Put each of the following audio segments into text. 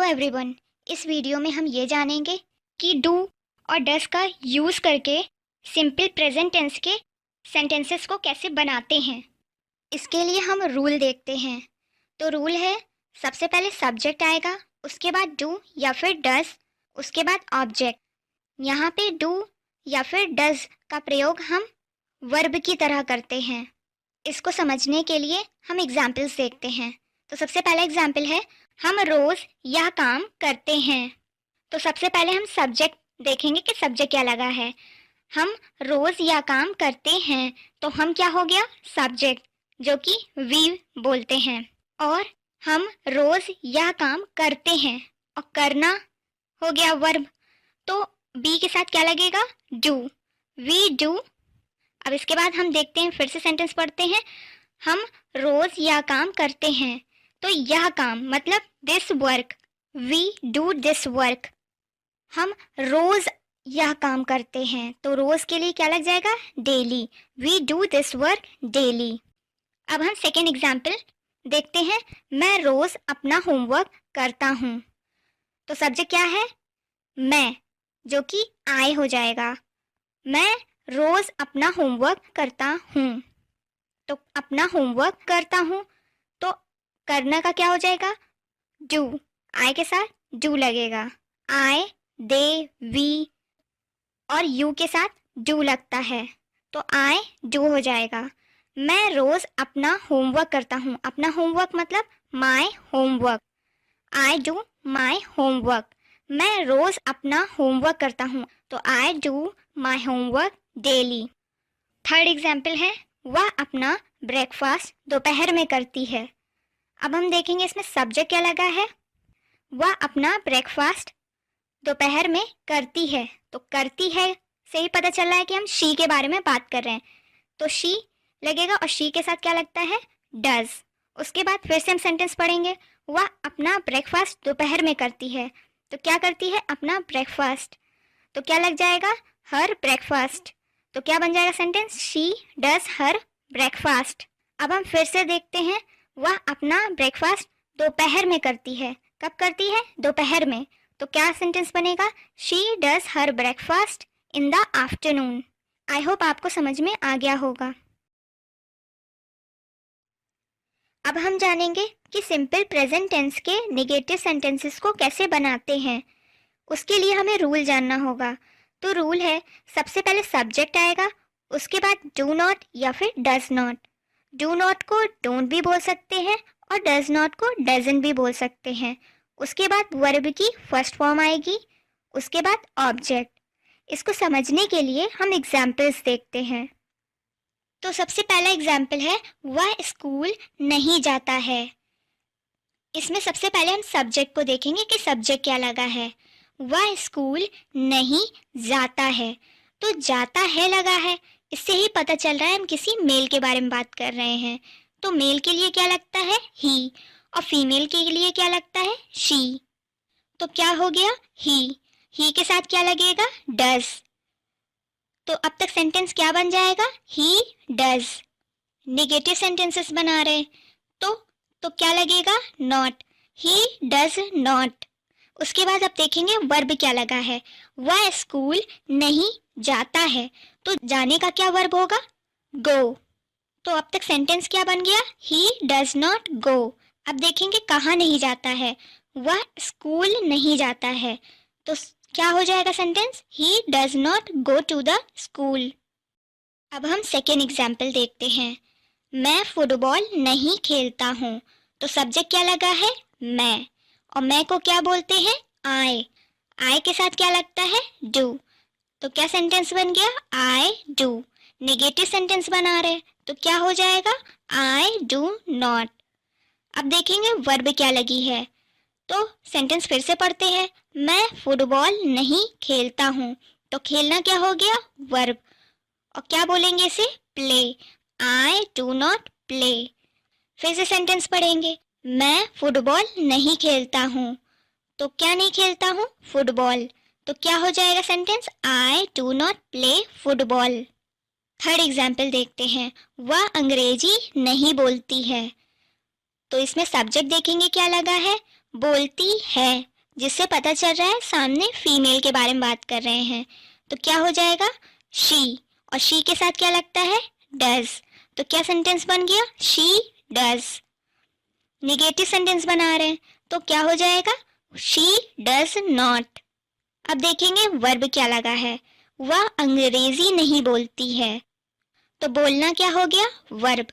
Everyone, इस video में हम ये जानेंगे कि डू और डस का यूज़ करके सिंपल प्रेजेंट टेंस के सेंटेंसेस को कैसे बनाते हैं। इसके लिए हम रूल देखते हैं। तो रूल है, सबसे पहले सब्जेक्ट आएगा, उसके बाद डू या फिर डस, उसके बाद ऑब्जेक्ट। यहाँ पे डू या फिर डस का प्रयोग हम वर्ब की तरह करते हैं। इसको समझने के लिए हम एग्जाम्पल्स देखते हैं। तो सबसे पहला एग्जाम्पल है, हम रोज़ यह काम करते हैं। तो सबसे पहले हम सब्जेक्ट देखेंगे कि सब्जेक्ट क्या लगा है। हम रोज़ यह काम करते हैं, तो हम क्या हो गया, सब्जेक्ट, जो कि वी बोलते हैं। और हम रोज़ यह काम करते हैं, और करना हो गया वर्ब, तो बी के साथ क्या लगेगा, डू, वी डू। अब इसके बाद हम देखते हैं, फिर से सेंटेंस पढ़ते हैं। हम रोज़ यह काम करते हैं, तो यह काम मतलब this work, we do this work. हम रोज यह काम करते हैं, तो रोज के लिए क्या लग जाएगा, daily, we do this work daily. अब हम सेकेंड एग्जाम्पल देखते हैं, मैं रोज अपना होमवर्क करता हूँ। तो सब्जेक्ट क्या है, मैं, जो कि आई हो जाएगा। मैं रोज अपना होमवर्क करता हूँ, तो अपना होमवर्क करता हूँ, तो करना का क्या हो जाएगा, डू, आई के साथ डू लगेगा। आई, दे, वी और यू के साथ डू लगता है, तो आई डू हो जाएगा। मैं रोज अपना होमवर्क करता हूँ, अपना होमवर्क मतलब my homework, I do my homework. मैं रोज अपना होमवर्क करता हूँ, तो I do my homework daily. Third example है, वह अपना ब्रेकफास्ट दोपहर में करती है। अब हम देखेंगे इसमें सब्जेक्ट क्या लगा है, वह अपना ब्रेकफास्ट दोपहर में करती है। तो करती है से ही पता चल रहा है कि हम शी के बारे में बात कर रहे हैं, तो शी लगेगा, और शी के साथ क्या लगता है, डज। उसके बाद फिर से हम सेंटेंस पढ़ेंगे, वह अपना ब्रेकफास्ट दोपहर में करती है, तो क्या करती है, अपना ब्रेकफास्ट, तो क्या लग जाएगा, हर ब्रेकफास्ट। तो क्या बन जाएगा sentence, she does her breakfast. अब हम फिर से देखते हैं, वह अपना ब्रेकफास्ट दोपहर में करती है। कब करती है, दोपहर में, तो क्या सेंटेंस बनेगा, she does her breakfast in the afternoon. I hope आपको समझ में आ गया होगा। अब हम जानेंगे कि सिंपल प्रेजेंट टेंस के नेगेटिव सेंटेंसेस को कैसे बनाते हैं। उसके लिए हमें रूल जानना होगा। तो रूल है, सबसे पहले सब्जेक्ट आएगा, उसके बाद डू नॉट या फिर डज नॉट। डू नॉट को डोंट भी बोल सकते हैं, और डज नॉट को डजन भी बोल सकते हैं। उसके बाद वर्ब की फर्स्ट फॉर्म आएगी, उसके बाद ऑब्जेक्ट। इसको समझने के लिए हम एग्जाम्पल्स देखते हैं। तो सबसे पहला एग्जाम्पल है, वह स्कूल नहीं जाता है। इसमें सबसे पहले हम सब्जेक्ट को देखेंगे कि सब्जेक्ट क्या लगा है। वह स्कूल नहीं जाता है, तो जाता है लगा है, इससे ही पता चल रहा है हम किसी मेल के बारे में बात कर रहे हैं। तो मेल के लिए क्या लगता है, ही, और फीमेल के लिए क्या लगता है, शी। तो क्या हो गया, ही के साथ क्या लगेगा, डज। तो अब तक सेंटेंस क्या बन जाएगा, ही डज। नेगेटिव सेंटेंसेस बना रहे, तो क्या लगेगा, नॉट, ही डज नॉट। उसके बाद अब देखेंगे वर्ब क्या लगा है, वह स्कूल नहीं जाता है, तो जाने का क्या वर्ब होगा, गो। तो अब तक सेंटेंस क्या बन गया, ही डज नॉट गो। अब देखेंगे कहाँ नहीं जाता है, वह स्कूल नहीं जाता है, तो क्या हो जाएगा sentence, he does not go to the school. अब हम सेकेंड एग्जाम्पल देखते हैं, मैं फुटबॉल नहीं खेलता हूँ। तो सब्जेक्ट क्या लगा है, मैं, और मैं को क्या बोलते हैं, आई के साथ क्या लगता है, डू। तो क्या सेंटेंस बन गया, आई डू। नेगेटिव सेंटेंस बना रहे, तो क्या हो जाएगा, आई डू नॉट। अब देखेंगे वर्ब क्या लगी है, तो सेंटेंस फिर से पढ़ते हैं, मैं फुटबॉल नहीं खेलता हूँ, तो खेलना क्या हो गया, वर्ब, और क्या बोलेंगे इसे, play, I do not play. फिर से सेंटेंस पढ़ेंगे, मैं फुटबॉल नहीं खेलता हूँ, तो क्या नहीं खेलता हूँ, फुटबॉल, तो क्या हो जाएगा sentence, I do not play football. Third example देखते हैं, वह अंग्रेजी नहीं बोलती है। तो इसमें सब्जेक्ट देखेंगे क्या लगा है, बोलती है, जिससे पता चल रहा है सामने फीमेल के बारे में बात कर रहे हैं। तो क्या हो जाएगा, शी, और शी के साथ क्या लगता है, डज। तो क्या सेंटेंस बन गया, शी डज। निगेटिव सेंटेंस बना रहे हैं तो क्या हो जाएगा, शी डज नॉट। अब देखेंगे वर्ब क्या लगा है, वह अंग्रेजी नहीं बोलती है। तो बोलना क्या हो गया, वर्ब।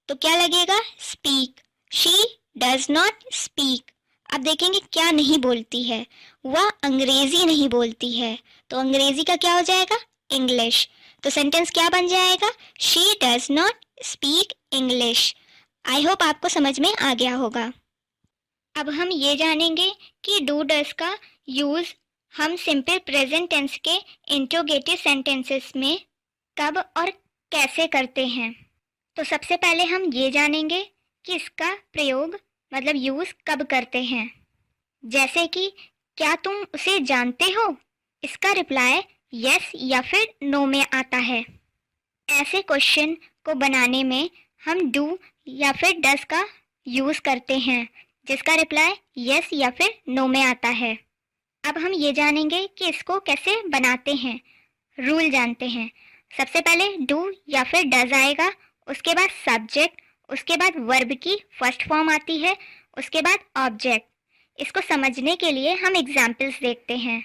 तो क्या लगेगा, speak. She does not speak. अब देखेंगे क्या नहीं बोलती है, वह अंग्रेजी नहीं बोलती है। तो अंग्रेजी का क्या हो जाएगा, इंग्लिश। तो सेंटेंस क्या बन जाएगा, she does not speak English. I hope आपको समझ में आ गया होगा। अब हम ये जानेंगे कि डू डज का यूज़ हम सिंपल प्रेजेंट टेंस के इंट्रोगेटिव सेंटेंसेस में कब और कैसे करते हैं। तो सबसे पहले हम ये जानेंगे कि इसका प्रयोग मतलब यूज़ कब करते हैं। जैसे कि क्या तुम उसे जानते हो, इसका रिप्लाई यस या फिर नो में आता है। ऐसे क्वेश्चन को बनाने में हम डू या फिर डज का यूज़ करते हैं, जिसका रिप्लाई यस या फिर नो में आता है। अब हम ये जानेंगे कि इसको कैसे बनाते हैं, रूल जानते हैं। सबसे पहले डू या फिर डज आएगा, उसके बाद सब्जेक्ट, उसके बाद वर्ब की फर्स्ट फॉर्म आती है, उसके बाद ऑब्जेक्ट। इसको समझने के लिए हम एग्जाम्पल्स देखते हैं।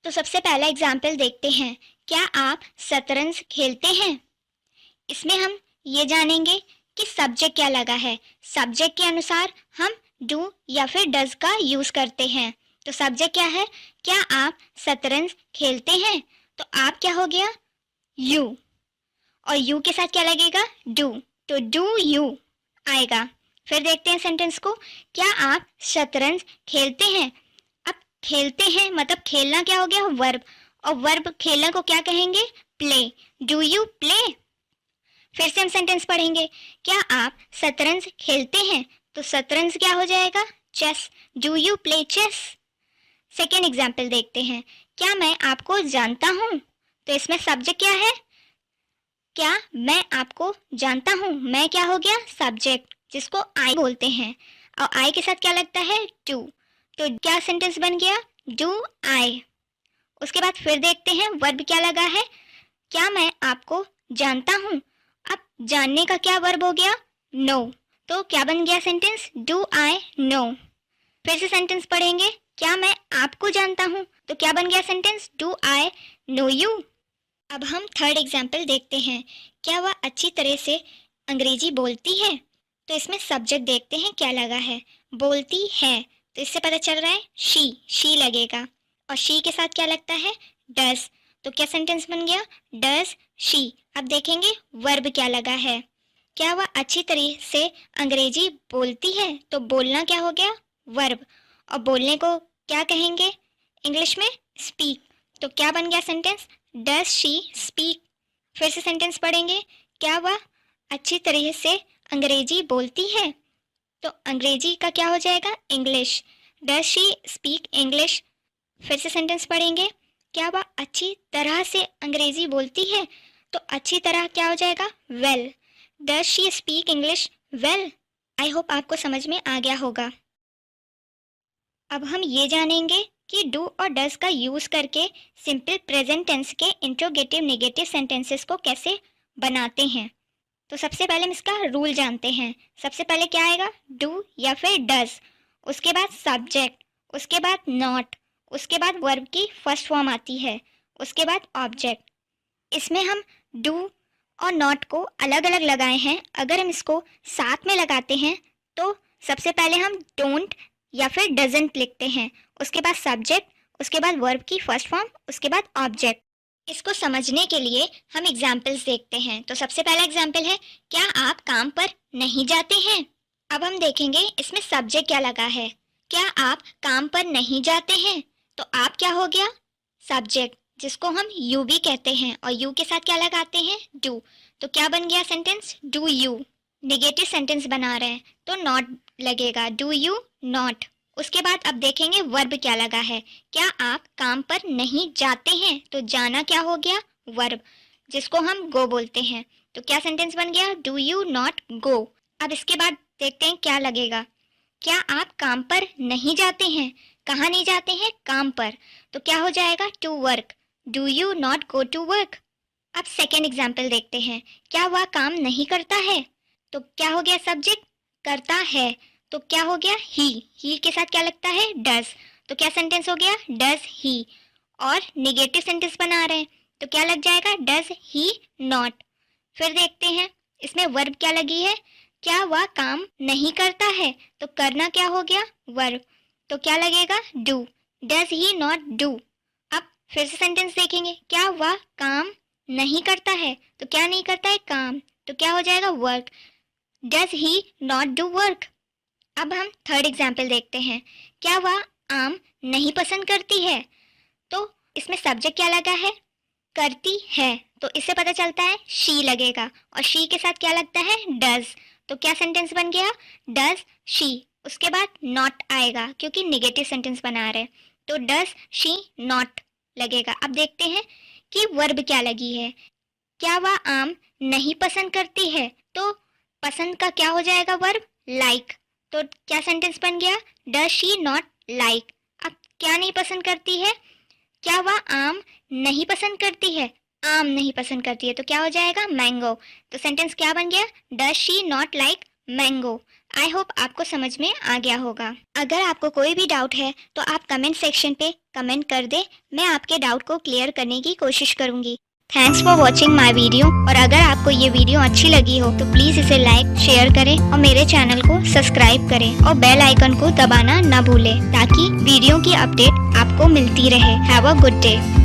तो सबसे पहला एग्जाम्पल देखते हैं, क्या आप शतरंज खेलते हैं। इसमें हम ये जानेंगे कि सब्जेक्ट क्या लगा है। सब्जेक्ट के अनुसार हम डू या फिर डज का यूज़ करते हैं। तो सब्जेक्ट क्या है, क्या आप शतरंज खेलते हैं। तो आप क्या हो गया, यू, और यू के साथ क्या लगेगा, डू। तो डू यू आएगा। फिर देखते हैं सेंटेंस को, क्या आप शतरंज खेलते हैं। अब खेलते हैं मतलब खेलना क्या हो गया, वर्ब, और वर्ब खेलना को क्या कहेंगे, प्ले। Do you play. फिर से हम सेंटेंस पढ़ेंगे, क्या आप शतरंज खेलते हैं। तो शतरंज क्या हो जाएगा, chess. Do you play chess. Second example देखते हैं, क्या मैं आपको जानता हूँ। तो इसमें सब्जेक्ट क्या है, क्या मैं आपको जानता हूँ। मैं क्या हो गया, सब्जेक्ट, जिसको आई बोलते हैं, और आई के साथ क्या लगता है, डू। तो क्या सेंटेंस बन गया, डू आई। उसके बाद फिर देखते हैं वर्ब क्या लगा है, क्या मैं आपको जानता हूँ। अब जानने का क्या वर्ब हो गया, नो। तो क्या बन गया सेंटेंस, डू आई नो। फिर से सेंटेंस पढ़ेंगे, क्या मैं आपको जानता हूँ। तो क्या बन गया sentence, do I know you. अब हम थर्ड एग्जाम्पल देखते हैं, क्या वह अच्छी तरह से अंग्रेजी बोलती है। तो इसमें सब्जेक्ट देखते हैं क्या लगा है, बोलती है। तो इससे पता चल रहा है शी लगेगा, और शी के साथ क्या लगता है, डज। तो क्या सेंटेंस बन गया, डज शी। अब देखेंगे वर्ब क्या लगा है, क्या वह अच्छी तरह से अंग्रेजी बोलती है। तो बोलना क्या हो गया, वर्ब, और बोलने को क्या कहेंगे इंग्लिश में, स्पीक। तो क्या बन गया सेंटेंस, डज शी स्पीक। फिर से सेंटेंस पढ़ेंगे, क्या वह अच्छी तरह से अंग्रेजी बोलती है। तो अंग्रेजी का क्या हो जाएगा, English. Does she speak English. फिर से सेंटेंस पढ़ेंगे, क्या वह अच्छी तरह से अंग्रेजी बोलती है। तो अच्छी तरह क्या हो जाएगा, well. Does she speak English well. I hope आपको समझ में आ गया होगा। अब हम ये जानेंगे कि डू और डज का यूज़ करके सिंपल प्रेजेंट टेंस के इंट्रोगेटिव नेगेटिव सेंटेंसेस को कैसे बनाते हैं। तो सबसे पहले हम इसका रूल जानते हैं। सबसे पहले क्या आएगा, डू या फिर डज, उसके बाद सब्जेक्ट, उसके बाद नॉट, उसके बाद वर्ब की फर्स्ट फॉर्म आती है, उसके बाद ऑब्जेक्ट। इसमें हम डू और नॉट को अलग अलग लगाए हैं। अगर हम इसको साथ में लगाते हैं तो सबसे पहले हम डोंट या फिर डजंट लिखते हैं, उसके बाद सब्जेक्ट, उसके बाद वर्ब की फर्स्ट फॉर्म, उसके बाद ऑब्जेक्ट। इसको समझने के लिए हम एग्जाम्पल्स देखते हैं। तो सबसे पहला एग्जाम्पल है, क्या आप काम पर नहीं जाते हैं। अब हम देखेंगे इसमें सब्जेक्ट क्या लगा है, क्या आप काम पर नहीं जाते हैं। तो आप क्या हो गया, सब्जेक्ट, जिसको हम यू भी कहते हैं, और यू के साथ क्या लगाते हैं, डू। तो क्या बन गया sentence, do you. Negative sentence बना रहे हैं तो नॉट लगेगा, डू यू नॉट। उसके बाद अब देखेंगे वर्ब क्या लगा है, क्या आप काम पर नहीं जाते हैं। तो जाना क्या हो गया, वर्ब, जिसको हम गो बोलते हैं। तो क्या सेंटेंस बन गया, डू यू नॉट गो। अब इसके बाद देखते हैं क्या लगेगा, क्या आप काम पर नहीं जाते हैं। कहाँ नहीं जाते हैं? काम पर। तो क्या हो जाएगा? To work. Do you not go to work? अब सेकेंड एग्जाम्पल देखते हैं। क्या वह काम नहीं करता है? तो क्या हो गया? सब्जेक्ट करता है। तो क्या हो गया? ही के साथ क्या लगता है? डज। तो क्या सेंटेंस हो गया? Does he. और निगेटिव सेंटेंस बना रहे हैं तो क्या लग जाएगा? Does he not. फिर देखते हैं इसमें वर्ब क्या लगी है। क्या वह काम नहीं करता है? तो करना क्या हो गया? वर्ब। तो क्या लगेगा? Do. Does he not do. अब फिर से सेंटेंस देखेंगे। क्या वह काम नहीं करता है? तो क्या नहीं करता है? काम। तो क्या हो जाएगा? Work. Does he not do work? अब हम थर्ड एग्जाम्पल देखते हैं। क्या वह आम नहीं पसंद करती है? तो इसमें सब्जेक्ट क्या लगा है? करती है। तो इससे पता चलता है शी लगेगा और शी के साथ क्या लगता है? डज। तो क्या सेंटेंस बन गया? Does she. उसके बाद नॉट आएगा क्योंकि निगेटिव सेंटेंस बना रहे हैं तो डज शी नॉट लगेगा। अब देखते हैं कि वर्ब क्या लगी है। क्या वह आम नहीं पसंद करती है? तो पसंद का क्या हो जाएगा? Verb like. तो क्या सेंटेंस बन गया? Does she not like. अब क्या नहीं पसंद करती है? क्या वह आम नहीं पसंद करती है? आम नहीं पसंद करती है तो क्या हो जाएगा? मैंगो। तो सेंटेंस क्या बन गया? Does she not like mango. I hope आपको समझ में आ गया होगा। अगर आपको कोई भी डाउट है तो आप कमेंट सेक्शन पे कमेंट कर दे। मैं आपके डाउट को क्लियर करने की कोशिश करूंगी। Thanks for watching my video. और अगर आपको ये वीडियो अच्छी लगी हो तो प्लीज़ इसे लाइक शेयर करें और मेरे चैनल को सब्सक्राइब करें और बेल आइकन को दबाना ना भूलें ताकि वीडियो की अपडेट आपको मिलती रहे। Have a good day.